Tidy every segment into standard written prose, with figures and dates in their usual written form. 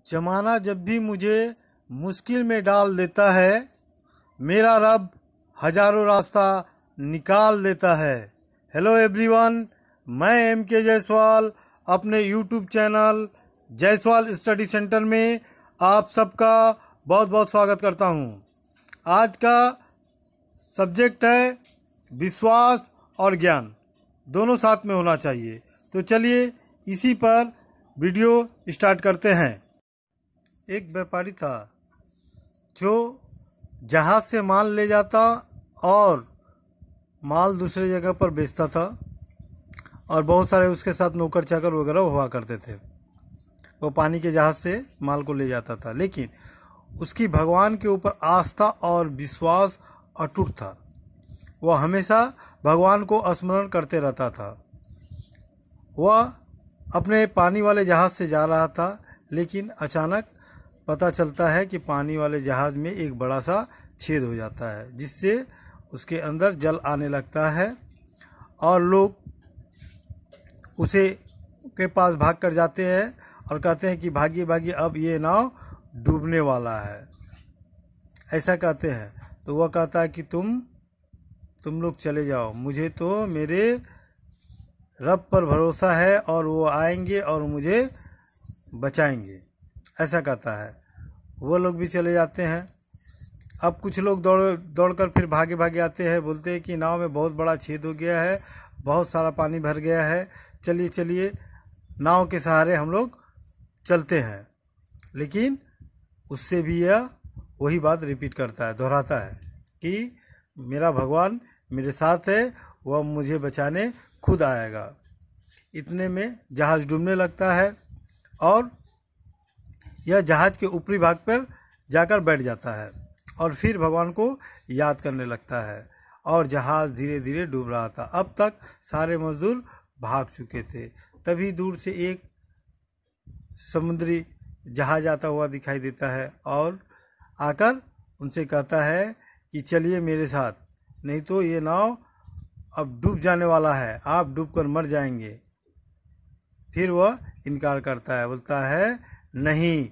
जमाना जब भी मुझे मुश्किल में डाल देता है, मेरा रब हजारों रास्ता निकाल देता है। हेलो एवरीवन, मैं एम के जायसवाल अपने YouTube channel Jaiswal study centre में आप सबका बहुत बहुत स्वागत करता हूं। आज का सब्जेक्ट है विश्वास और ज्ञान, दोनों साथ में होना चाहिए। तो चलिए इसी पर वीडियो स्टार्ट करते हैं। एक व्यापारी था जो जहाज से माल ले जाता और माल दूसरे जगह पर बेचता था, और बहुत सारे उसके साथ नौकर चाकर वगैरह हुआ करते थे। वो पानी के जहाज से माल को ले जाता था, लेकिन उसकी भगवान के ऊपर आस्था और विश्वास अटूट था। वह हमेशा भगवान को स्मरण करते रहता था। वह अपने पानी वाले जहाज से जा रहा था, लेकिन अचानक पता चलता है कि पानी वाले जहाज में एक बड़ा सा छेद हो जाता है, जिससे उसके अंदर जल आने लगता है और लोग उसे के पास भाग कर जाते हैं और कहते हैं कि भागिए भागिए, अब ये नाव डूबने वाला है, ऐसा कहते हैं। तो वह कहता है कि तुम लोग चले जाओ, मुझे तो मेरे रब पर भरोसा है और वो आएंगे और मुझे बचाएंगे, ऐसा कहता है। वो लोग भी चले जाते हैं। अब कुछ लोग दौड़कर फिर भागे भागे आते हैं, बोलते हैं कि नाव में बहुत बड़ा छेद हो गया है, बहुत सारा पानी भर गया है, चलिए चलिए नाव के सहारे हम लोग चलते हैं। लेकिन उससे भी यह वही बात रिपीट करता है, दोहराता है कि मेरा भगवान मेरे साथ है, वह मुझे बचाने खुद आएगा। इतने में जहाज़ डूबने लगता है और यह जहाज़ के ऊपरी भाग पर जाकर बैठ जाता है और फिर भगवान को याद करने लगता है, और जहाज़ धीरे धीरे डूब रहा था। अब तक सारे मजदूर भाग चुके थे। तभी दूर से एक समुद्री जहाज़ आता हुआ दिखाई देता है और आकर उनसे कहता है कि चलिए मेरे साथ, नहीं तो ये नाव अब डूब जाने वाला है, आप डूबकर मर जाएंगे। फिर वह इनकार करता है, बोलता है नहीं,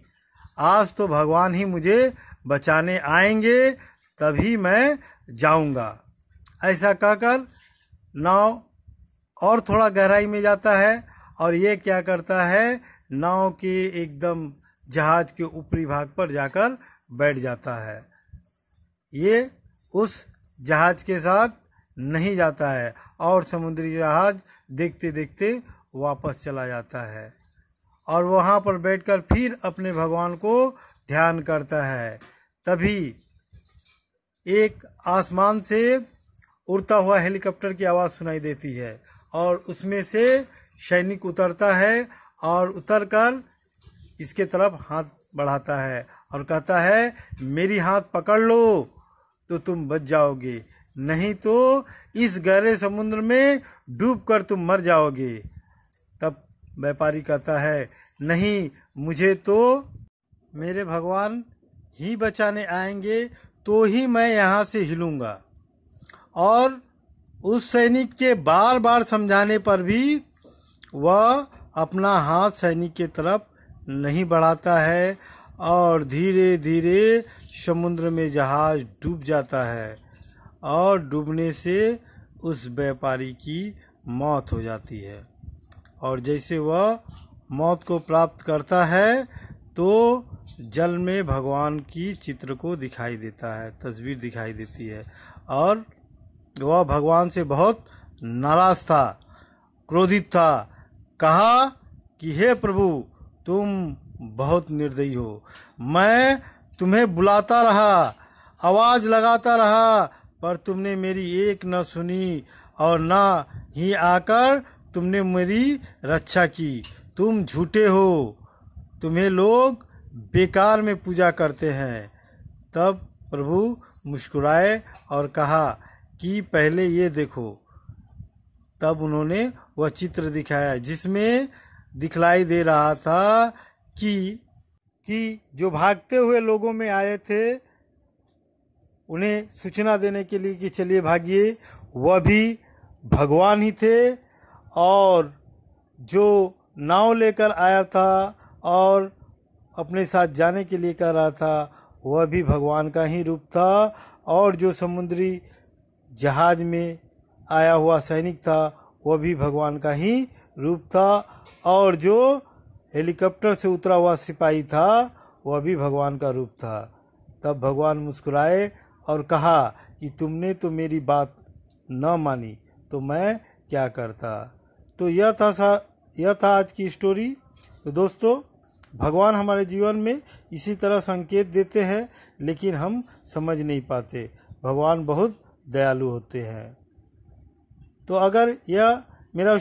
आज तो भगवान ही मुझे बचाने आएंगे, तभी मैं जाऊंगा। ऐसा कहकर नाव और थोड़ा गहराई में जाता है और ये क्या करता है, नाव के एकदम जहाज के ऊपरी भाग पर जाकर बैठ जाता है। ये उस जहाज के साथ नहीं जाता है और समुद्री जहाज देखते देखते वापस चला जाता है और वहाँ पर बैठकर फिर अपने भगवान को ध्यान करता है। तभी एक आसमान से उड़ता हुआ हेलीकॉप्टर की आवाज़ सुनाई देती है और उसमें से सैनिक उतरता है और उतरकर इसके तरफ हाथ बढ़ाता है और कहता है मेरी हाथ पकड़ लो तो तुम बच जाओगे, नहीं तो इस गहरे समुद्र में डूबकर तुम मर जाओगे। तब व्यापारी कहता है नहीं, मुझे तो मेरे भगवान ही बचाने आएंगे, तो ही मैं यहाँ से हिलूँगा। और उस सैनिक के बार बार समझाने पर भी वह अपना हाथ सैनिक के तरफ नहीं बढ़ाता है और धीरे धीरे समुद्र में जहाज़ डूब जाता है और डूबने से उस व्यापारी की मौत हो जाती है। और जैसे वह मौत को प्राप्त करता है तो जल में भगवान की चित्र को दिखाई देता है, तस्वीर दिखाई देती है, और वह भगवान से बहुत नाराज़ था, क्रोधित था। कहा कि हे प्रभु, तुम बहुत निर्दयी हो, मैं तुम्हें बुलाता रहा, आवाज़ लगाता रहा, पर तुमने मेरी एक न सुनी और न ही आकर तुमने मेरी रक्षा की। तुम झूठे हो, तुम्हें लोग बेकार में पूजा करते हैं। तब प्रभु मुस्कुराए और कहा कि पहले ये देखो। तब उन्होंने वह चित्र दिखाया जिसमें दिखलाई दे रहा था कि जो भागते हुए लोगों में आए थे, उन्हें सूचना देने के लिए कि चलिए भागिए, वह भी भगवान ही थे। और जो नाव लेकर आया था और अपने साथ जाने के लिए कह रहा था वह भी भगवान का ही रूप था, और जो समुद्री जहाज में आया हुआ सैनिक था वह भी भगवान का ही रूप था, और जो हेलीकॉप्टर से उतरा हुआ सिपाही था वह भी भगवान का रूप था। तब भगवान मुस्कुराए और कहा कि तुमने तो मेरी बात न मानी तो मैं क्या करता। तो यह था आज की स्टोरी। तो दोस्तों, भगवान हमारे जीवन में इसी तरह संकेत देते हैं, लेकिन हम समझ नहीं पाते। भगवान बहुत दयालु होते हैं। तो अगर यह मेरा